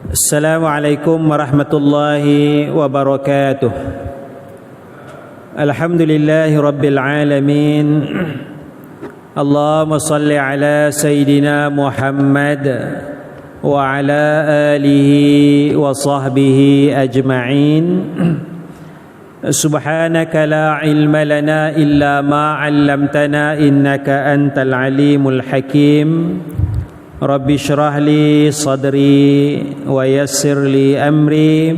Assalamualaikum warahmatullahi wabarakatuh. Alhamdulillahi rabbil alamin. Allahumma salli ala Sayyidina Muhammad wa ala alihi wa sahbihi ajma'in. Subhanaka la ilma lana illa ma 'allamtana innaka antal alimul hakim. Rabbi shrah li sadri wa yassir li amri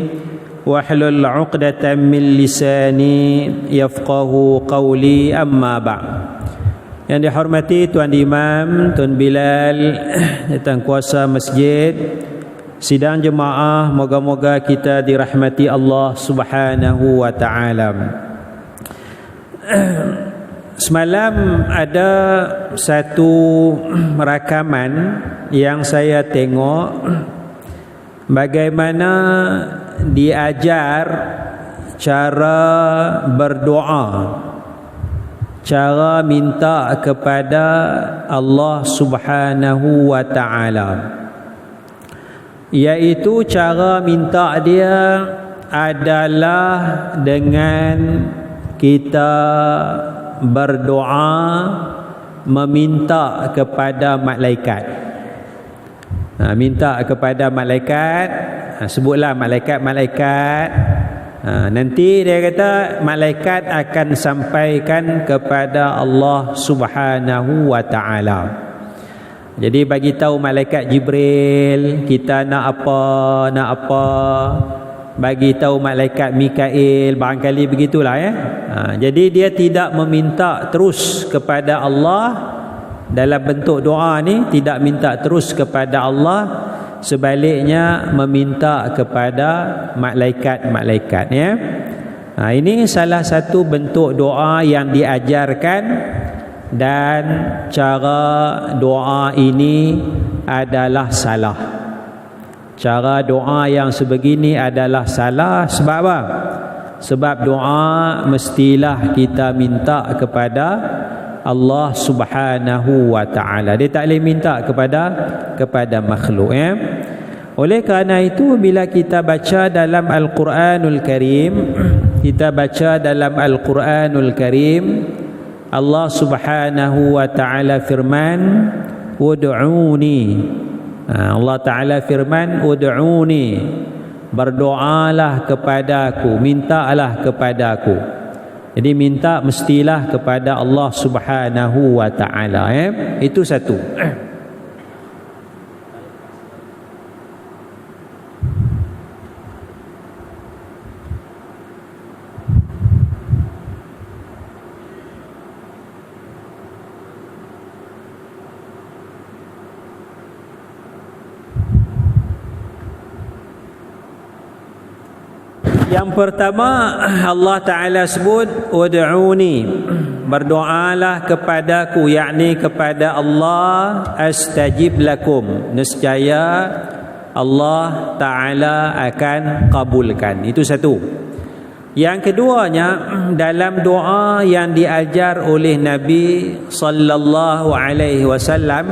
wahlul 'uqdatam min lisani yafqahu qawli, amma ba'd. Yang dihormati Tuan Imam, Tuan Bilal, Tuan Kuasa Masjid, sidang jemaah, moga-moga kita dirahmati Allah Subhanahu wa taala. Semalam ada satu rakaman yang saya tengok bagaimana diajar cara berdoa, cara minta kepada Allah Subhanahu wa taala, iaitu cara minta dia adalah dengan kita berdoa meminta kepada malaikat. Minta kepada malaikat, sebutlah malaikat-malaikat. Nanti dia kata malaikat akan sampaikan kepada Allah Subhanahu wa taala. Jadi bagi tahu malaikat Jibril kita nak apa. Bagi tahu malaikat Mikail, barangkali begitulah ya. Jadi dia tidak meminta terus kepada Allah dalam bentuk doa ni, tidak minta terus kepada Allah, sebaliknya meminta kepada malaikat-malaikat ya. Ini salah satu bentuk doa yang diajarkan, dan cara doa ini adalah salah. Cara doa yang sebegini adalah salah. Sebab apa? Sebab doa mestilah kita minta kepada Allah Subhanahu wa taala. Dia tak boleh minta kepada makhluk ya. Oleh kerana itu, bila kita baca dalam Al-Quranul Karim, Allah Subhanahu wa taala firman, ud'uni. Allah Ta'ala firman, ud'uni, berdoalah kepadaku, mintalah kepadaku. Jadi minta mestilah kepada Allah Subhanahu wa taala Itu satu. Yang pertama, Allah Ta'ala sebut ud'uni, berdoalah kepadaku, yakni kepada Allah, astajib lakum, nescaya Allah Ta'ala akan kabulkan. Itu satu. Yang keduanya, dalam doa yang diajar oleh Nabi sallallahu alaihi wasallam,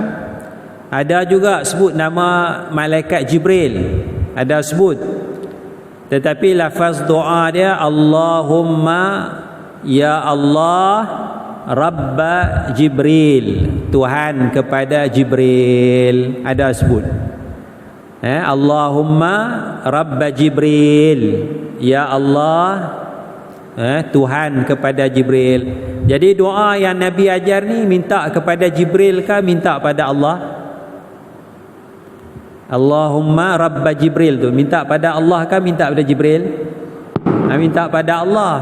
ada juga sebut nama malaikat Jibril, ada sebut. Tetapi lafaz doa dia Allahumma ya Allah Rabba Jibril, Tuhan kepada Jibril, ada sebut. Allahumma Rabba Jibril, ya Allah Tuhan kepada Jibril. Jadi doa yang Nabi ajar ni minta kepada Jibril ke minta pada Allah? Allahumma Rabba Jibril tu minta pada Allah kan minta pada Jibril? Minta pada Allah.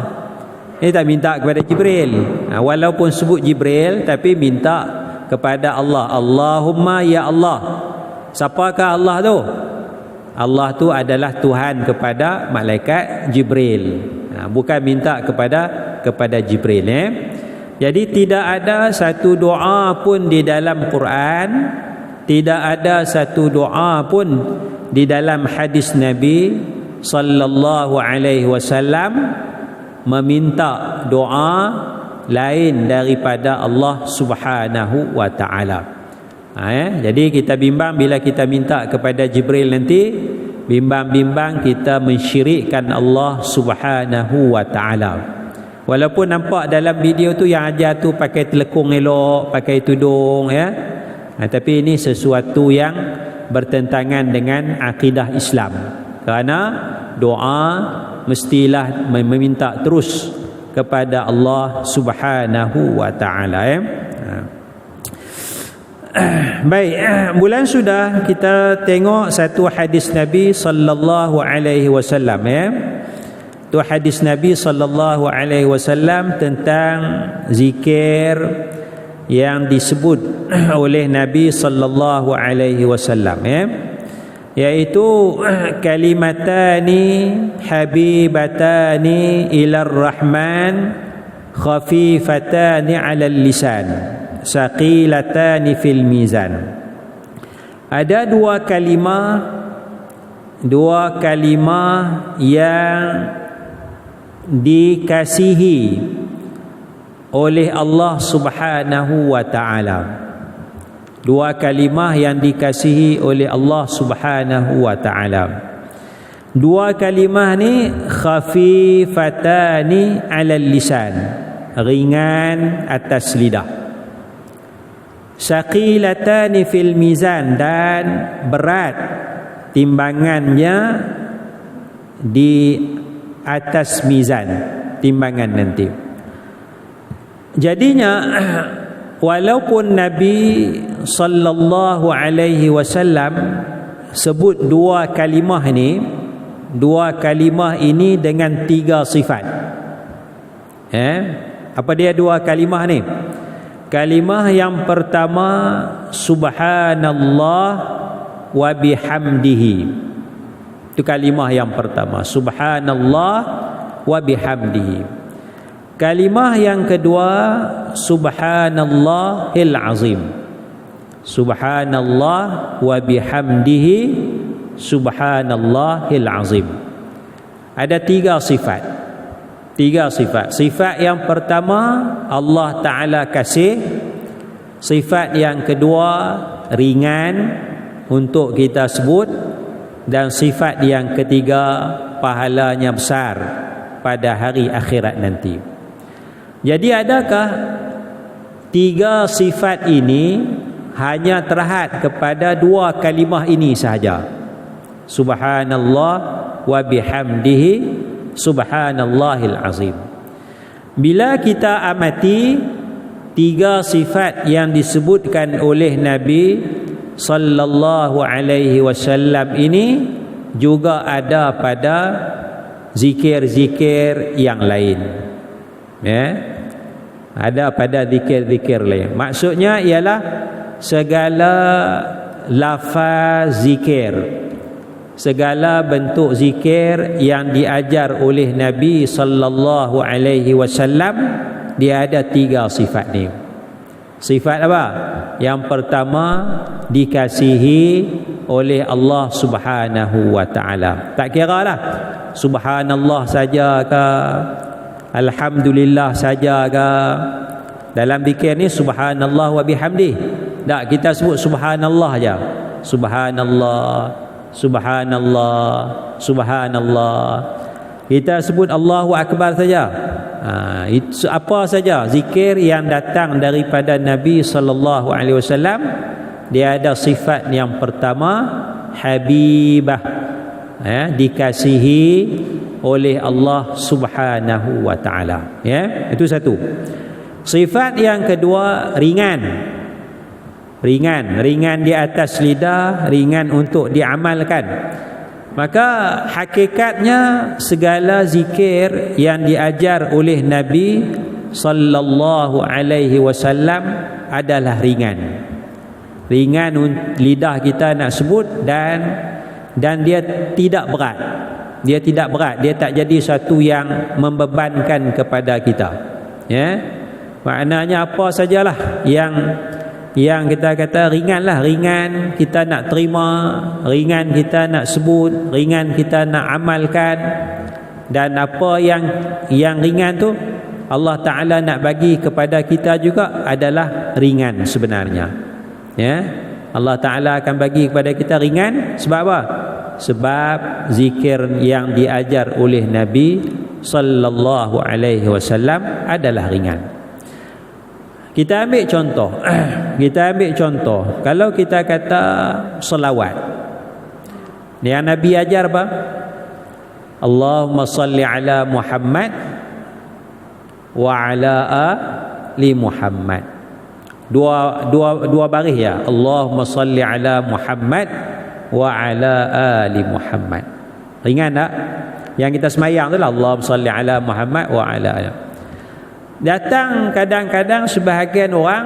Tak minta kepada Jibril. Walaupun sebut Jibril tapi minta kepada Allah. Allahumma ya Allah. Siapakah Allah tu? Allah tu adalah Tuhan kepada malaikat Jibril. Bukan minta kepada Jibril Jadi tidak ada satu doa pun di dalam Quran, tidak ada satu doa pun di dalam hadis Nabi sallallahu alaihi wasallam meminta doa lain daripada Allah Subhanahu wa taala. Jadi kita bimbang bila kita minta kepada Jibril nanti bimbang-bimbang kita mensyirikkan Allah Subhanahu wa taala. Walaupun nampak dalam video tu yang ajar tu pakai telekung elok, pakai tudung ya. Tapi ini sesuatu yang bertentangan dengan akidah Islam. Kerana doa mestilah meminta terus kepada Allah Subhanahu wa taala ya. Baik, bulan sudah kita tengok satu hadis Nabi sallallahu alaihi wasallam ya. Tu hadis Nabi sallallahu alaihi wasallam tentang zikir yang disebut oleh Nabi sallallahu alaihi wasallam ya, iaitu kalimatani habibatani ilar rahman khafifatani 'alal lisan saqilatani fil mizan. Ada dua kalimah yang dikasihi oleh Allah Subhanahu wa taala. Dua kalimah yang dikasihi oleh Allah Subhanahu wa taala. Dua kalimah ni khafifatani 'alal lisan, ringan atas lidah. Saqilatani fil mizan, dan berat timbangannya di atas mizan, timbangan nanti. Jadinya walaupun Nabi sallallahu alaihi wasallam sebut dua kalimah ini dengan tiga sifat. Apa dia dua kalimah ni? Kalimah yang pertama subhanallah wa bihamdihi. Itu kalimah yang pertama, subhanallah wa bihamdihi. Kalimah yang kedua subhanallahil azim. Subhanallah wa bihamdihi subhanallahil azim. Ada tiga sifat. Sifat yang pertama Allah Ta'ala kasih. Sifat yang kedua ringan untuk kita sebut. Dan sifat yang ketiga pahalanya besar pada hari akhirat nanti. Jadi adakah tiga sifat ini hanya terhad kepada dua kalimah ini sahaja? Subhanallah wa bihamdihi subhanallahil azim. Bila kita amati tiga sifat yang disebutkan oleh Nabi sallallahu alaihi wasallam ini juga ada pada zikir-zikir yang lain. Ada pada zikir-zikir lain. Maksudnya ialah segala lafaz zikir, segala bentuk zikir yang diajar oleh Nabi sallallahu alaihi wasallam, dia ada tiga sifat ni. Sifat apa? Yang pertama dikasihi oleh Allah Subhanahu wa taala. Tak kiralah subhanallah saja ke, alhamdulillah saja ke. Dalam zikir ni subhanallah wa bihamdih. Tak, kita sebut subhanallah aja. Subhanallah, subhanallah, subhanallah. Kita sebut Allahu akbar saja. Itu apa saja zikir yang datang daripada Nabi sallallahu alaihi wasallam, dia ada sifat yang pertama habibah, dikasihi oleh Allah Subhanahu wa taala. Itu satu. Sifat yang kedua ringan di atas lidah, ringan untuk diamalkan. Maka hakikatnya segala zikir yang diajar oleh Nabi sallallahu alaihi wasallam adalah ringan lidah kita nak sebut, dan dia tidak berat. Dia tak jadi satu yang membebankan kepada kita. Maknanya apa sajalah yang kita kata ringan kita nak terima, ringan kita nak sebut, ringan kita nak amalkan. Dan apa yang ringan tu Allah Ta'ala nak bagi kepada kita juga adalah ringan sebenarnya. Allah Ta'ala akan bagi kepada kita ringan sebab apa? Sebab zikir yang diajar oleh Nabi sallallahu alaihi wasallam adalah ringan. Kita ambil contoh. Kalau kita kata selawat, yang Nabi ajar apa? Allahumma salli ala Muhammad wa ala ali Muhammad. Dua baris ya. Allahumma salli ala Muhammad wa ala ali Muhammad. Ringan tak? Yang kita semayang tu lah, Allahumma salli ala Muhammad wa ala ali. Datang kadang-kadang sebahagian orang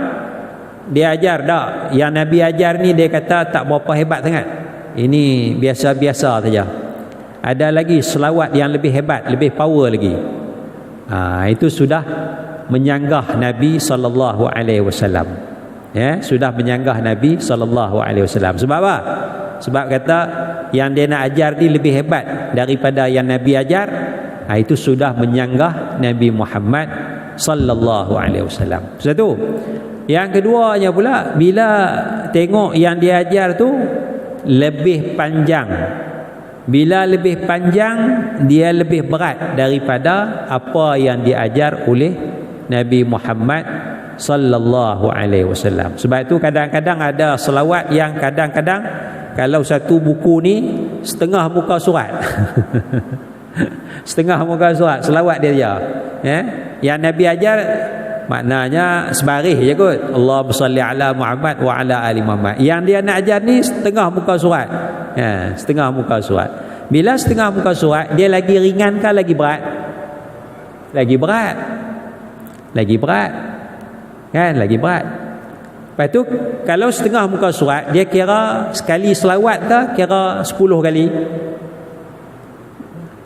dia ajar tak, yang Nabi ajar ni dia kata tak berapa hebat sangat, ini biasa-biasa saja. Ada lagi selawat yang lebih hebat, lebih power lagi. Itu sudah menyanggah Nabi sallallahu alaihi wasallam. Ya, sudah menyanggah Nabi sallallahu alaihi wasallam. Sebab apa? Sebab kata yang dia nak ajar ni lebih hebat daripada yang Nabi ajar. Itu sudah menyanggah Nabi Muhammad sallallahu alaihi wasallam. Satu. Yang keduanya pula, bila tengok yang dia ajar tu lebih panjang. Bila lebih panjang, dia lebih berat daripada apa yang diajar oleh Nabi Muhammad sallallahu alaihi wasallam. Sebab itu kadang-kadang ada selawat yang kadang-kadang kalau satu buku ni setengah muka surat. Setengah muka surat selawat dia je. Ya. Yang Nabi ajar maknanya sebaris je kot. Allahumma salli ala Muhammad wa ala ali Muhammad. Yang dia nak ajar ni setengah muka surat. Ya, setengah muka surat. Bila setengah muka surat, dia lagi ringan ke lagi berat? Lagi berat. Lagi berat. Kan, lagi berat. Lepas tu kalau setengah muka surat, dia kira sekali selawat ke kira 10 kali?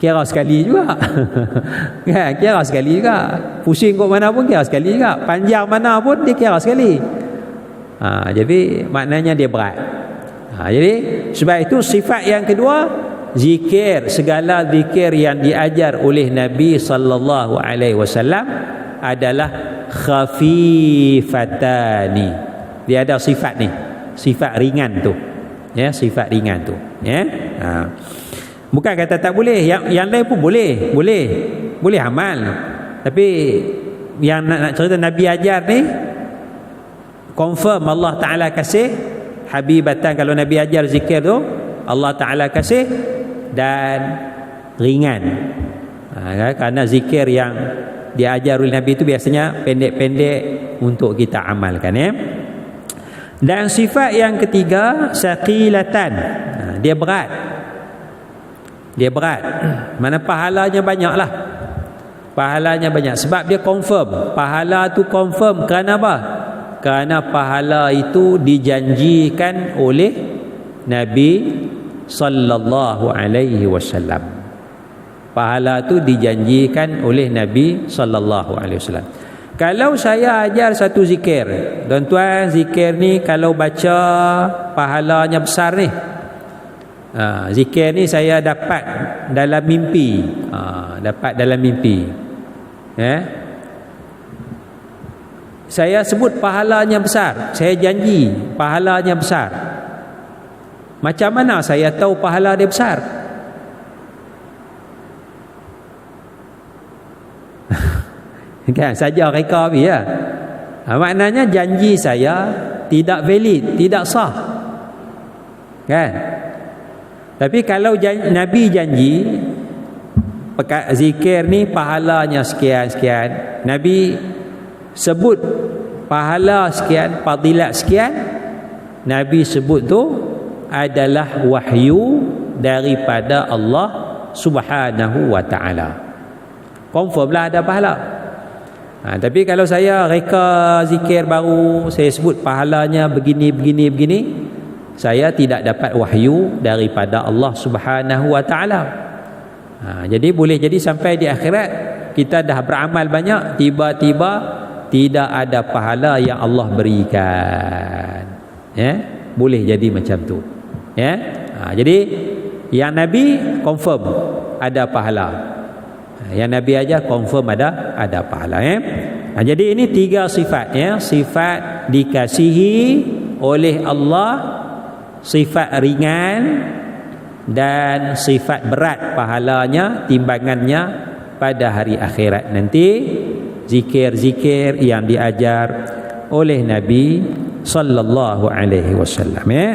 Kira sekali juga. Kan, kira sekali juga. Pusing kok mana pun kira sekali juga. Panjang mana pun dia kira sekali. Jadi maknanya dia berat. Jadi sebab itu sifat yang kedua, zikir, segala zikir yang diajar oleh Nabi sallallahu alaihi wasallam adalah khafifatani. Dia ada sifat ni, sifat ringan tu. Ya, sifat ringan tu. Ya. Bukan kata tak boleh, yang lain pun boleh amal. Tapi yang nak cerita Nabi ajar ni confirm Allah Taala kasih habibatan. Kalau Nabi ajar zikir tu Allah Taala kasih dan ringan. Kerana zikir yang diajar oleh Nabi itu biasanya pendek-pendek untuk kita amalkan, ya. Dan sifat yang ketiga, saqilatan. Dia berat. Dia berat. Mana pahalanya banyaklah. Pahalanya banyak sebab dia confirm. Pahala tu confirm kerana apa? Kerana pahala itu dijanjikan oleh Nabi sallallahu alaihi wasallam. Pahala tu dijanjikan oleh Nabi sallallahu alaihi wasallam. Kalau saya ajar satu zikir, tuan-tuan, zikir ni kalau baca pahalanya besar ni. Zikir ni saya dapat dalam mimpi. Dapat dalam mimpi. Saya sebut pahalanya besar. Saya janji pahalanya besar. Macam mana saya tahu pahala dia besar? Kan, saja reka habis ya. Maknanya janji saya tidak valid, tidak sah. Kan? Tapi kalau Nabi janji zikir ni pahalanya sekian-sekian, Nabi sebut pahala sekian, fadilat sekian, Nabi sebut tu adalah wahyu daripada Allah Subhanahu wa taala. Confirmlah ada pahala. Tapi kalau saya reka zikir baru, saya sebut pahalanya begini, saya tidak dapat wahyu daripada Allah Subhanahu wa taala. Jadi boleh jadi sampai di akhirat kita dah beramal banyak, tiba-tiba tidak ada pahala yang Allah berikan. Ya, boleh jadi macam tu. Ya. Jadi yang Nabi confirm ada pahala. Yang Nabi ajar confirm ada pahala, ya. Jadi ini 3 sifat, ya. Sifat dikasihi oleh Allah, sifat ringan, dan sifat berat pahalanya, timbangannya pada hari akhirat nanti. Zikir-zikir yang diajar oleh Nabi sallallahu alaihi wasallam, ya.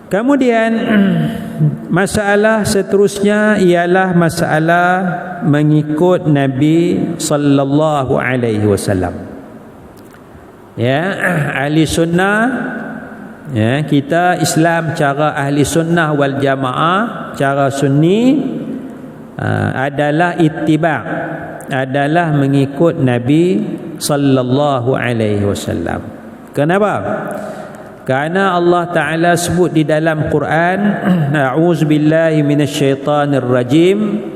Kemudian masalah seterusnya ialah masalah mengikut Nabi sallallahu alaihi wasallam. Ya, ahli sunnah, ya, kita Islam cara ahli sunnah wal jamaah, cara sunni adalah ittiba', adalah mengikut Nabi sallallahu alaihi wasallam. Kenapa? Karena Allah Taala sebut di dalam Quran, a'udzubillahi minasyaitonir rajim,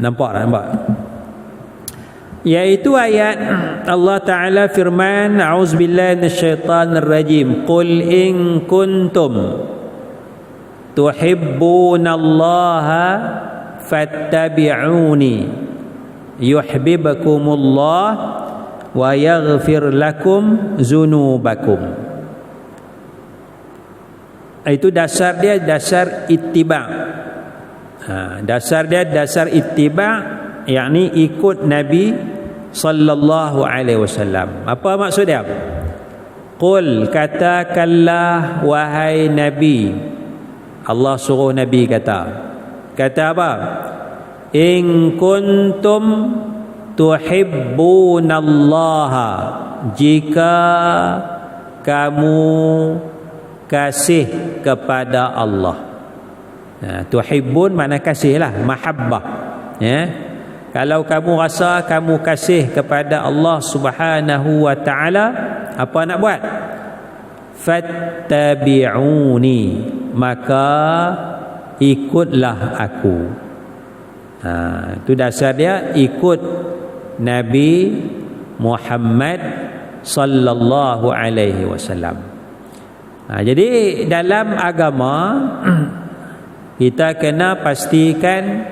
nampak. Iaitu ayat Allah Ta'ala firman, a'udzubillahi minasyaitonir rajim, qul in kuntum tuhibbunallaha fattabi'uni yuhibbukumullah wa yaghfir lakum zunubakum. Itu dasar dia, dasar ittiba'. Dasar dia dasar ittiba', yakni ikut Nabi sallallahu alaihi wasallam. Apa maksud dia? Qul, katakanlah wahai Nabi. Allah suruh Nabi kata apa? In kuntum tuhibbunallaha, jika kamu kasih kepada Allah. Tuhibbun makna kasih lah, mahabbah, ya. Kalau kamu rasa kamu kasih kepada Allah Subhanahu wa taala, apa nak buat? Fattabi'uni, maka ikutlah aku. Itu dasar dia, ikut Nabi Muhammad sallallahu alaihi wasallam. Jadi dalam agama kita kena pastikan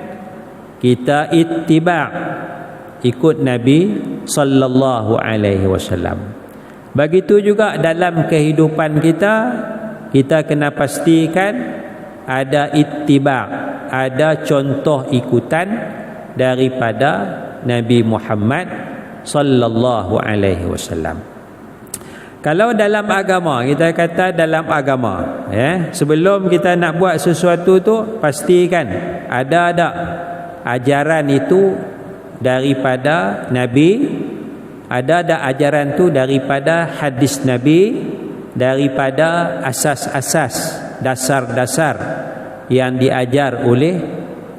kita ittiba', ikut Nabi sallallahu alaihi wasallam. Begitu juga dalam kehidupan kita, kita kena pastikan ada ittiba', ada contoh ikutan daripada Nabi Muhammad sallallahu alaihi wasallam. Kalau dalam agama, kita kata dalam agama, ya, sebelum kita nak buat sesuatu tu, pastikan ada ajaran itu daripada Nabi, ada ajaran tu daripada hadis Nabi, daripada asas-asas, dasar-dasar yang diajar oleh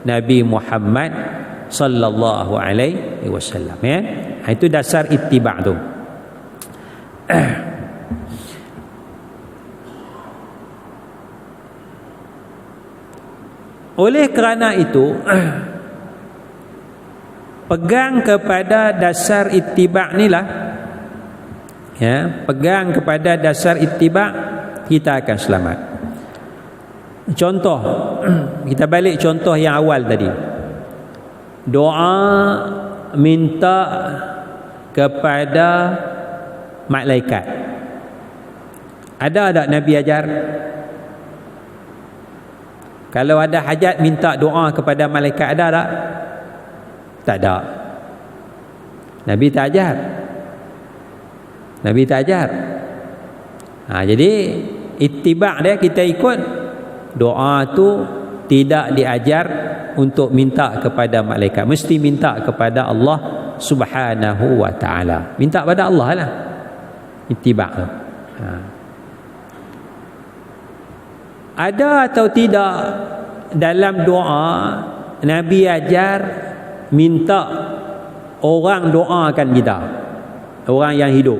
Nabi Muhammad sallallahu alaihi wasallam, ya. Itu dasar ittiba' tu. Oleh kerana itu, pegang kepada dasar ittiba' ni lah, ya, pegang kepada dasar ittiba', kita akan selamat. Contoh, kita balik contoh yang awal tadi. Doa minta kepada malaikat. Ada tak Nabi ajar? Kalau ada hajat minta doa kepada malaikat, ada tak? Tak ada. Nabi tak ajar. Nabi tak ajar. Jadi ittiba' dia, kita ikut. Doa tu tidak diajar untuk minta kepada malaikat, mesti minta kepada Allah Subhanahu wa ta'ala. Minta pada Allah lah, ittiba' tu. Ada atau tidak dalam doa Nabi ajar minta orang doakan kita, orang yang hidup?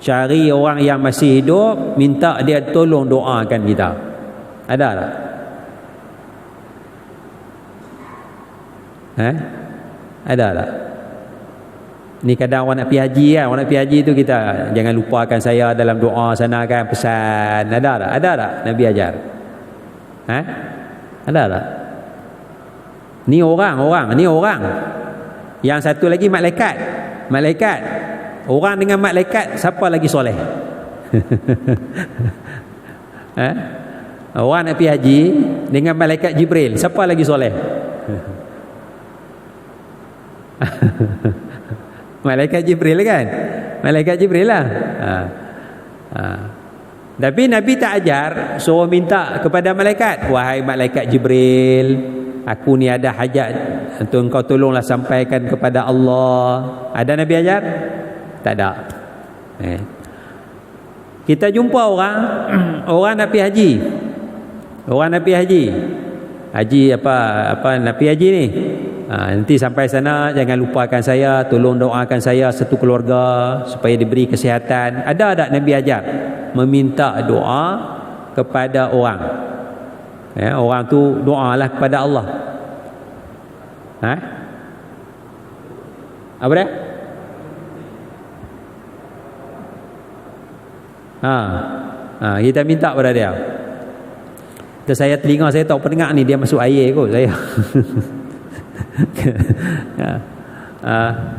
cari orang yang masih hidup, minta dia tolong doakan kita. Ada tak? Ada tak? Ni kadang orang nak pergi haji kan, orang nak pergi haji tu kita jangan lupakan saya dalam doa sana kan, pesan. Ada tak? Ada tak Nabi ajar? Ada tak? Ni orang. Yang satu lagi malaikat. Orang dengan malaikat, siapa lagi soleh? Orang nak pergi haji dengan malaikat Jibril, siapa lagi soleh? Malaikat Jibril kan? Malaikat Jibril lah. Tapi Nabi tak ajar suruh minta kepada malaikat, wahai malaikat Jibril, aku ni ada hajat, engkau tolonglah sampaikan kepada Allah. Ada Nabi ajar? Tak ada. Kita jumpa orang nak pergi haji. Orang nak pergi haji. Haji apa nak pergi haji ni? Nanti sampai sana jangan lupakan saya, tolong doakan saya satu keluarga supaya diberi kesihatan. Ada tak Nabi ajar meminta doa kepada orang? Orang tu doalah kepada Allah. Apa dia? Kita minta pada dia. Saya telinga saya tak pendengar ni, dia masuk air kot saya.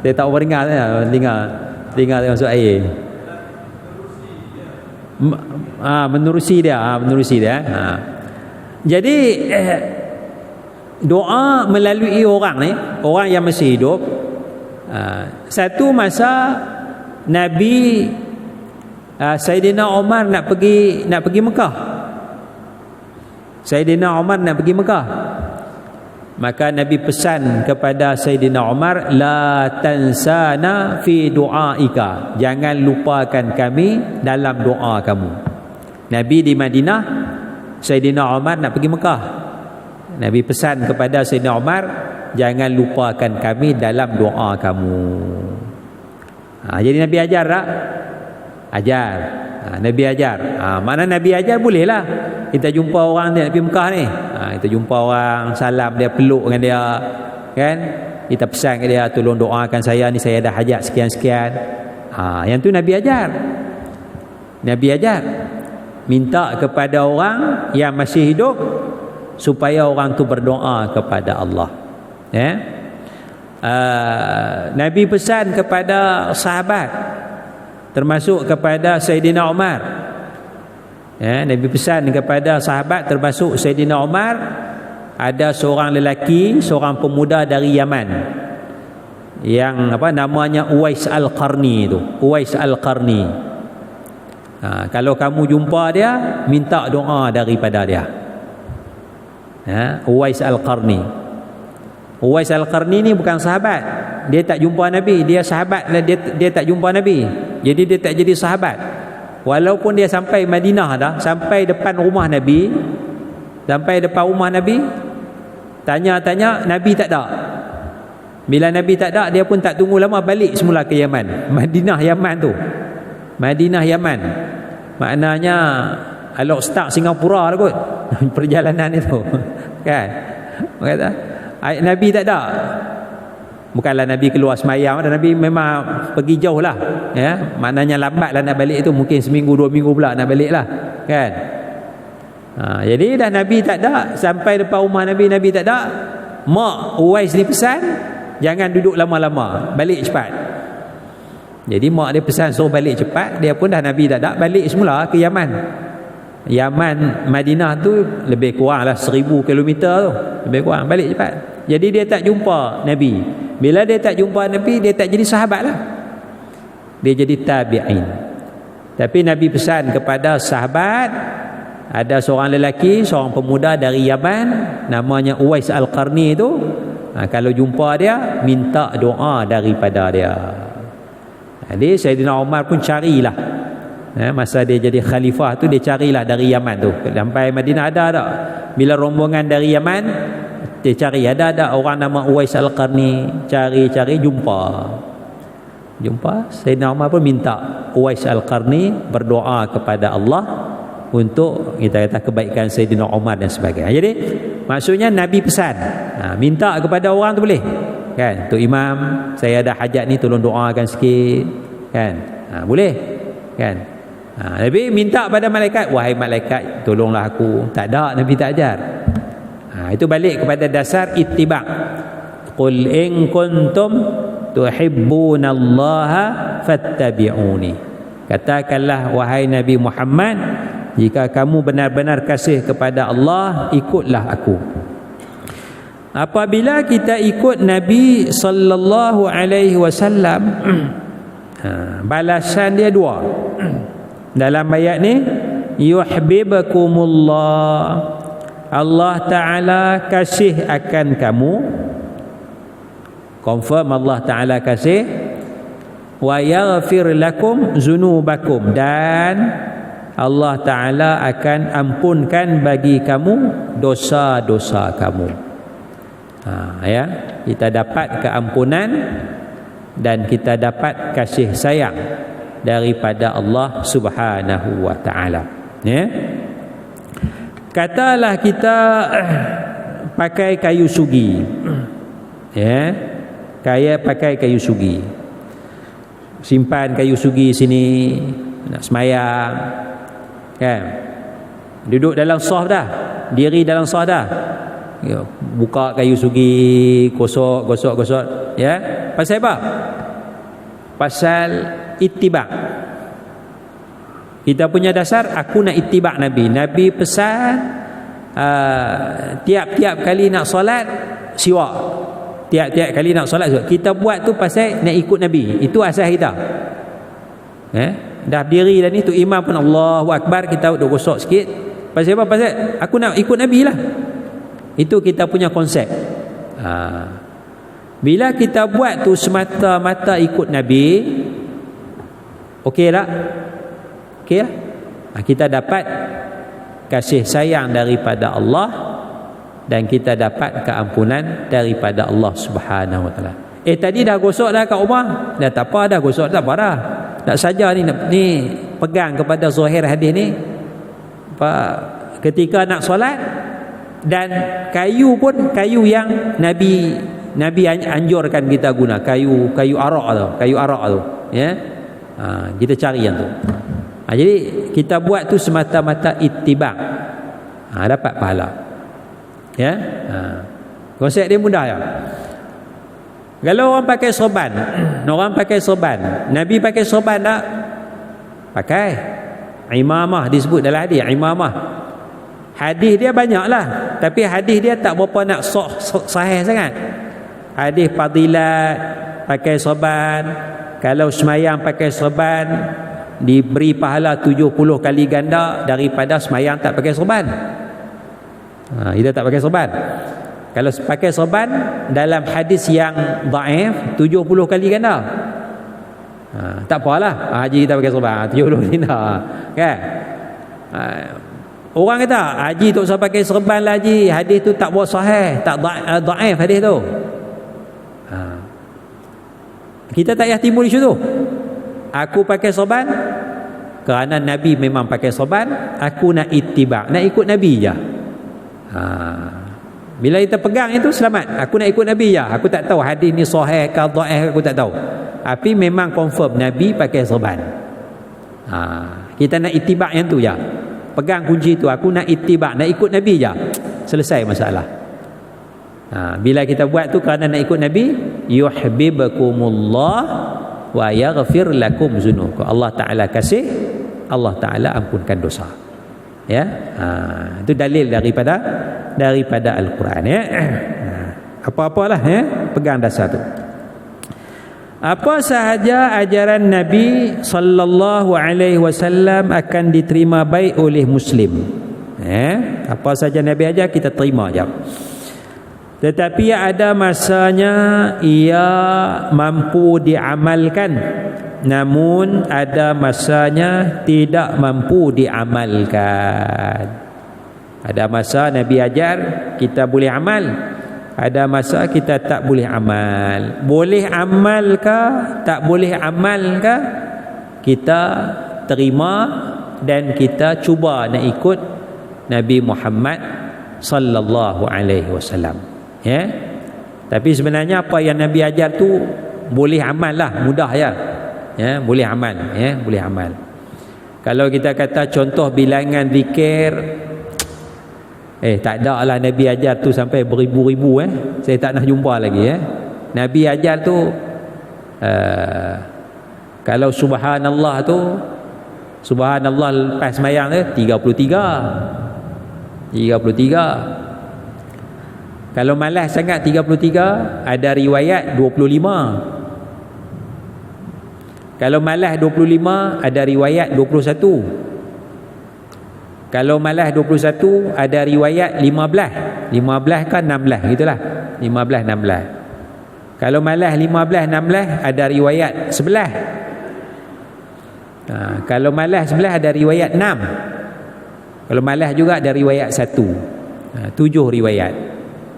Saya tak dengar saya, telinga saya masuk air. Menerusi dia. Jadi doa melalui orang ni, orang yang masih hidup. Satu masa Nabi Saidina Umar nak pergi Mekah. Saidina Umar nak pergi Mekah. Maka Nabi pesan kepada Saidina Umar, la tansana fi du'aika, jangan lupakan kami dalam doa kamu. Nabi di Madinah, Saidina Umar nak pergi Mekah. Nabi pesan kepada Saidina Umar, jangan lupakan kami dalam doa kamu. Jadi Nabi ajar tak? Ajar. Nabi ajar. Mana Nabi ajar bolehlah. Kita jumpa orang dia nak pergi Mekah ni, kita jumpa orang, salam dia, peluk dengan dia kan, kita pesan ke dia, tolong doakan saya ni, saya ada hajat sekian-sekian. Yang tu Nabi ajar. Nabi ajar minta kepada orang yang masih hidup supaya orang tu berdoa kepada Allah. Nabi pesan kepada sahabat, termasuk kepada Saidina Umar. Nabi pesan kepada sahabat termasuk Saidina Umar, ada seorang lelaki, seorang pemuda dari Yaman yang namanya Uwais Al-Qarni tu. Uwais Al-Qarni. Kalau kamu jumpa dia, minta doa daripada dia. Uwais Al-Qarni. Uwais Al-Qarni ni bukan sahabat. Dia tak jumpa Nabi, dia sahabat, dia tak jumpa Nabi. Jadi dia tak jadi sahabat. Walaupun dia sampai Madinah dah, sampai depan rumah Nabi, tanya-tanya, Nabi tak ada. Bila Nabi tak ada, dia pun tak tunggu lama, balik semula ke Yaman. Madinah Yaman. Maknanya alok start Singapura lah kot perjalanan itu. Kan? Kata, Nabi tak ada. Bukanlah Nabi keluar semayang, Nabi memang pergi jauh lah, maknanya lambat lah nak balik itu, mungkin seminggu 2 minggu pula nak balik lah kan. Jadi dah Nabi tak ada, sampai depan rumah Nabi tak ada. Mak Uwais ni pesan, jangan duduk lama-lama, balik cepat. Jadi mak dia pesan suruh balik cepat, dia pun dah Nabi tak ada, balik semula ke Yaman. Madinah tu lebih kurang lah 1000 kilometer tu, lebih kurang, balik cepat. Jadi dia tak jumpa Nabi. Bila dia tak jumpa Nabi, dia tak jadi sahabat lah, dia jadi tabi'in. Tapi Nabi pesan kepada sahabat, ada seorang lelaki, seorang pemuda dari Yaman, namanya Uwais Al-Qarni tu, kalau jumpa dia, minta doa daripada dia. Jadi Saidina Umar pun carilah, masa dia jadi khalifah tu, dia carilah dari Yaman tu sampai Madinah. Ada tak? Bila rombongan dari Yaman, dia cari, ada orang nama Uwais Al-Qarni, cari jumpa. Jumpa Sayyidina Umar pun minta Uwais Al-Qarni berdoa kepada Allah untuk kita kata kebaikan Sayyidina Umar dan sebagainya. Jadi maksudnya Nabi pesan, minta kepada orang tu boleh kan, tu imam saya ada hajat ni tolong doakan sikit kan, boleh kan. Nabi minta pada malaikat, wahai malaikat tolonglah aku, tak ada, Nabi tak ajar. Itu balik kepada dasar ittiba'. Qul in kuntum tuhibbunallaha fattabi'uni. Katakanlah wahai Nabi Muhammad, jika kamu benar-benar kasih kepada Allah, ikutlah aku. Apabila kita ikut Nabi sallallahu alaihi wasallam, balasan dia dua. Dalam ayat ni, yuhibbukumullah, Allah Ta'ala kasih akan kamu. Confirm Allah Ta'ala kasih. Wa yaghfir lakum zunubakum, dan Allah Ta'ala akan ampunkan bagi kamu dosa-dosa kamu. Ya, kita dapat keampunan dan kita dapat kasih sayang daripada Allah Subhanahu wa Ta'ala. Ya. Katalah kita pakai kayu sugi. Ya. Pakai kayu sugi. Simpan kayu sugi sini, nak semayang kan, duduk dalam saf dah, diri dalam saf dah, buka kayu sugi, gosok ya. Pasal apa? Pasal ittiba'. Kita punya dasar, aku nak ittiba' Nabi. Nabi pesan tiap-tiap kali nak solat siwak, tiap-tiap kali nak solat siwak. Kita buat tu pasal nak ikut Nabi. Itu asas kita. Dah berdiri dah ni, tu imam pun Allahu Akbar, kita duduk gosok sikit. Pasal apa? Pasal aku nak ikut Nabi lah. Itu kita punya konsep. Bila kita buat tu semata-mata ikut Nabi, okey tak? Okey lah. Kita dapat kasih sayang daripada Allah dan kita dapat keampunan daripada Allah Subhanahu wa Ta'ala. Tadi dah gosok dah kat rumah, dah tak apa dah, gosok tak apa dah. Tak saja ni pegang kepada zahir hadis ni, ketika nak solat, dan kayu pun kayu yang Nabi anjurkan kita guna, kayu arak tu ya. Kita cari yang tu. Jadi kita buat tu semata-mata ittiba', dapat pahala ya. Konsep dia mudah ya. Kalau orang pakai sorban, Nabi pakai sorban tak? Pakai. Imamah disebut dalam hadis, imamah. Hadis dia banyaklah, tapi hadis dia tak berapa nak sahih sangat. Hadis fadilat pakai sorban, kalau semayang pakai sorban diberi pahala 70 kali ganda daripada semayang tak pakai sorban. Kita tak pakai sorban. Kalau pakai sorban dalam hadis yang dhaif 70 kali ganda. Tak apalah, haji kita pakai sorban 70 ganda kan. Orang kata haji tak usah pakai sorban lah haji, hadis tu tak buat sahih, tak dhaif hadis tu. Kita tak payah timbul isu tu. Aku pakai sorban kerana Nabi memang pakai sorban, aku nak ittiba', nak ikut Nabi je. Bila kita pegang itu selamat. Aku nak ikut Nabi je. Aku tak tahu hadis ni sahih ke dhaif, aku tak tahu. Tapi memang confirm Nabi pakai sorban. Kita nak ittiba' yang tu je. Pegang kunci tu, aku nak ittiba', nak ikut Nabi je. Selesai masalah. Bila kita buat tu kerana nak ikut Nabi, yuhibbukumullah wa yaghfir lakum zunubakum. Allah Ta'ala kasih, Allah Ta'ala ampunkan dosa. Ya, itu dalil daripada Al-Quran ya. Apa-apalah ya, pegang dasar tu. Apa sahaja ajaran Nabi sallallahu alaihi wasallam akan diterima baik oleh muslim. Apa saja Nabi ajar kita terima je. Tetapi ada masanya ia mampu diamalkan, namun ada masanya tidak mampu diamalkan. Ada masa Nabi ajar kita boleh amal, ada masa kita tak boleh amal. Boleh amal ke tak boleh amal ke, kita terima dan kita cuba nak ikut Nabi Muhammad sallallahu alaihi wasallam, ya. Tapi sebenarnya apa yang Nabi ajar tu boleh amal lah, mudah ya. Ya, boleh amal, ya, boleh amal. Kalau kita kata contoh bilangan zikir, tak ada lah Nabi ajar tu sampai beribu-ribu, saya tak nak jumpa lagi, Nabi ajar tu kalau subhanallah tu, subhanallah lepas sembahyang tu 33. Kalau malas sangat 33, ada riwayat 25. Kalau malas 25, ada riwayat 21. Kalau malas 21, ada riwayat 15. 15 kan 16, gitulah. 15 16. Kalau malas 15 16, ada riwayat 11. Kalau malas 11, ada riwayat 6. Kalau malas juga ada riwayat 1. 7 riwayat.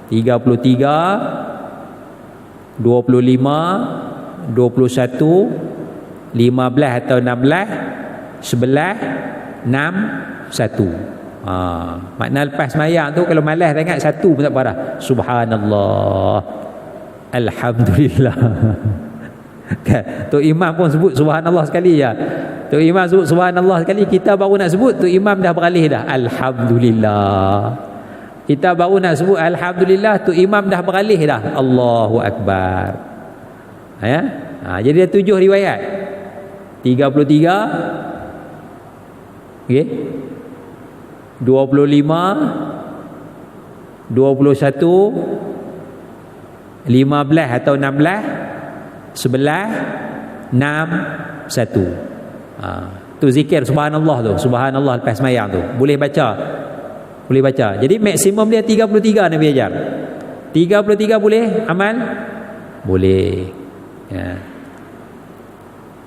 33, 25, 21, 15 atau 16, 11, 6, 1. Makna lepas sembahyang tu kalau malas sangat 1 pun tak apa dah. Subhanallah, alhamdulillah. Kan? Tok Imam pun sebut subhanallah sekali ya. Tok Imam sebut subhanallah sekali, kita baru nak sebut Tok Imam dah beralih dah alhamdulillah. Kita baru nak sebut alhamdulillah, Tok Imam dah beralih dah Allahu akbar. Ya? Jadi ada 7 riwayat. 33, okey, 25, 21, 15 atau 16, 11, 6, 1. Tu zikir subhanallah tu, subhanallah lepas sembahyang tu. Boleh baca. Boleh baca. Jadi maksimum dia 33 Nabi ajar. 33 boleh amal? Boleh. Ya.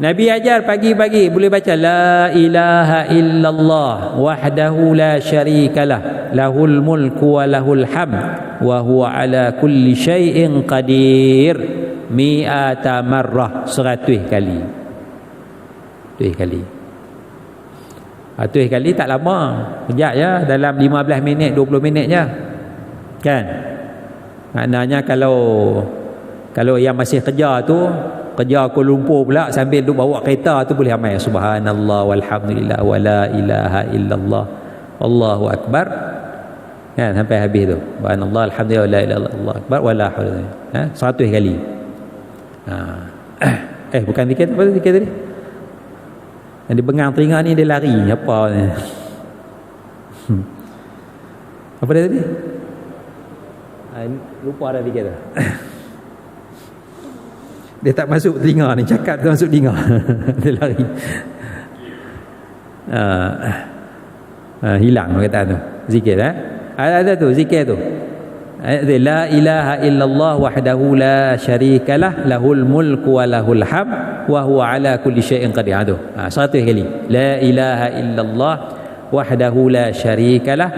Nabi ajar pagi-pagi boleh baca la ilaha illallah wahdahu la syarikalah lahul mulku wa lahul hamd wa huwa ala kulli syai'in qadir mi'ata marrah, 100 kali. 100 kali. 100 kali tak lama, kejap je, dalam 15 minit 20 minit je, kan. Maknanya kalau yang masih kerja tu, kerja Kuala Lumpur pula sambil duk bawa kereta tu, boleh amal subhanallah walhamdulillah wala ilaha illallah wallahu akbar, kan, sampai habis tu. Subhanallah alhamdulillah wala ilaha illallah akbar wala haula, 100 kali. Bukan zikir, apa zikir tadi? Yang dia bengang telinga ni, dia lari apa ni? Apa dia tadi? Lupa dah zikir tu. Dia tak masuk telinga ni, cakap tu masuk telinga. Dia lari. Hilang kata tu. Zikir ada tu zikir tu. La ilaha illallah wahdahu la syarikalah lahul mulku wa lahul hamd wa huwa ala kulli syai'in qadir. 100 kali. La ilaha illallah wahdahu la syarikalah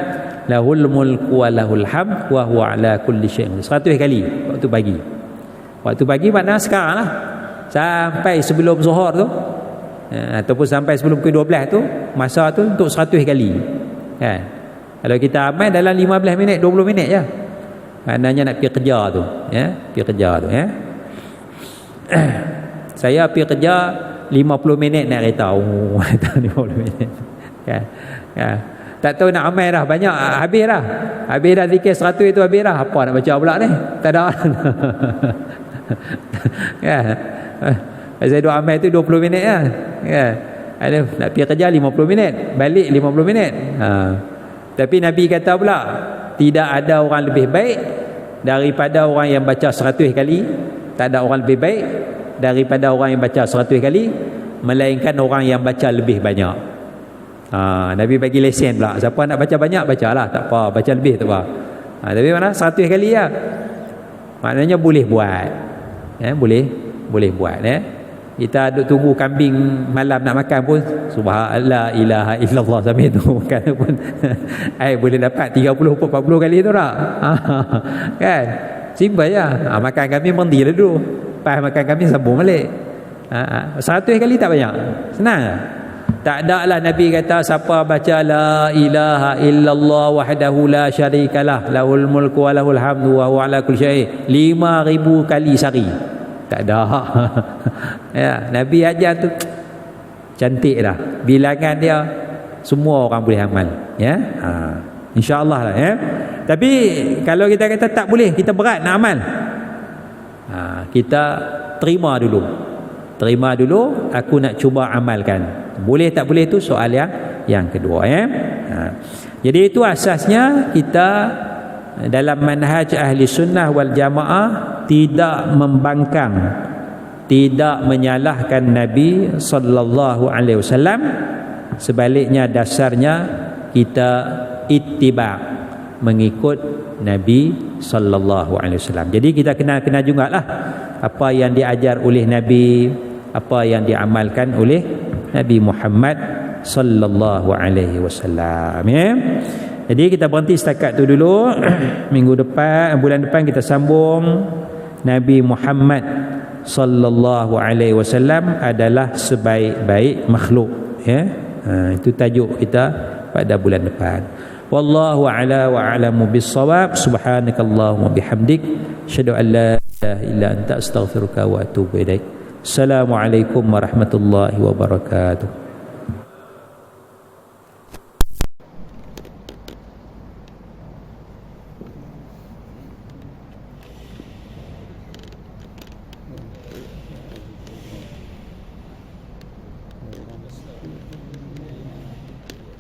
lahul mulku wa lahul hamd wa huwa ala kulli syai'in qadir. 100 kali waktu pagi. Waktu pagi makna sekarang lah, sampai sebelum zuhur tu, ataupun sampai sebelum pukul 12 tu, masa tu untuk 100 kali, kan. Kalau kita amal dalam 15 minit 20 minit je, maknanya nak pergi kerja tu, ya, pergi kerja tu, ya. Saya pergi kerja 50 minit naik kereta. 50 minit, kan. Tak tahu nak amal dah, banyak habis dah zikir 100 itu habis dah. Apa nak baca pula ni? Tak ada. Ya. Saya duk amal tu 20 minit lah, ya. Ada nak pergi kerja 50 minit, balik 50 minit. Tapi Nabi kata pula, tidak ada orang lebih baik daripada orang yang baca 100 kali. Tak ada orang lebih baik daripada orang yang baca 100 kali, melainkan orang yang baca lebih banyak. Nabi bagi lesen pula, siapa nak baca banyak bacalah, tak apa, baca lebih tak apa. Tapi mana 100 kali lah, maknanya boleh buat, ya, boleh buat, ya. Kita duduk tunggu kambing malam nak makan pun subhanallah ilaha illallah sambil tu makan pun boleh dapat 30 40 kali tu tak? Kan. Simple je. Makan kami berhenti dah dulu. Lepas makan kami sambung balik. 100 kali tak banyak. Senang. Tak ada lah Nabi kata siapa baca la ilaha illallah wahdahu la syarikalah lahul mulku wa lahul hamdu wa huwa ala kulli syai' 5,000 kali sehari. Tak ada. Ya, Nabi ajar tu cantik dah. Bilangan dia semua orang boleh amal, ya. Insya-Allah lah, ya. Tapi kalau kita kata tak boleh, kita berat nak amal. Kita terima dulu. Terima dulu, aku nak cuba amalkan. Boleh tak boleh tu soal yang kedua, ya. Jadi itu asasnya kita dalam manhaj ahli sunnah wal jamaah tidak membangkang, tidak menyalahkan Nabi sallallahu alaihi wasallam. Sebaliknya dasarnya kita ittiba', mengikut Nabi sallallahu alaihi wasallam. Jadi kita kena jugalah apa yang diajar oleh Nabi, apa yang diamalkan oleh Nabi Muhammad sallallahu alaihi wasallam, ya. Jadi kita berhenti setakat tu dulu. Bulan depan kita sambung. Nabi Muhammad sallallahu alaihi wasallam adalah sebaik-baik makhluk, ya. Itu tajuk kita pada bulan depan. Wallahu a'la wa a'lamu bis-shawab. Subhanakallahumma bihamdik, asyhadu an la ilaha illa anta, astaghfiruka wa atubu ilaik. Assalamualaikum warahmatullahi wabarakatuh.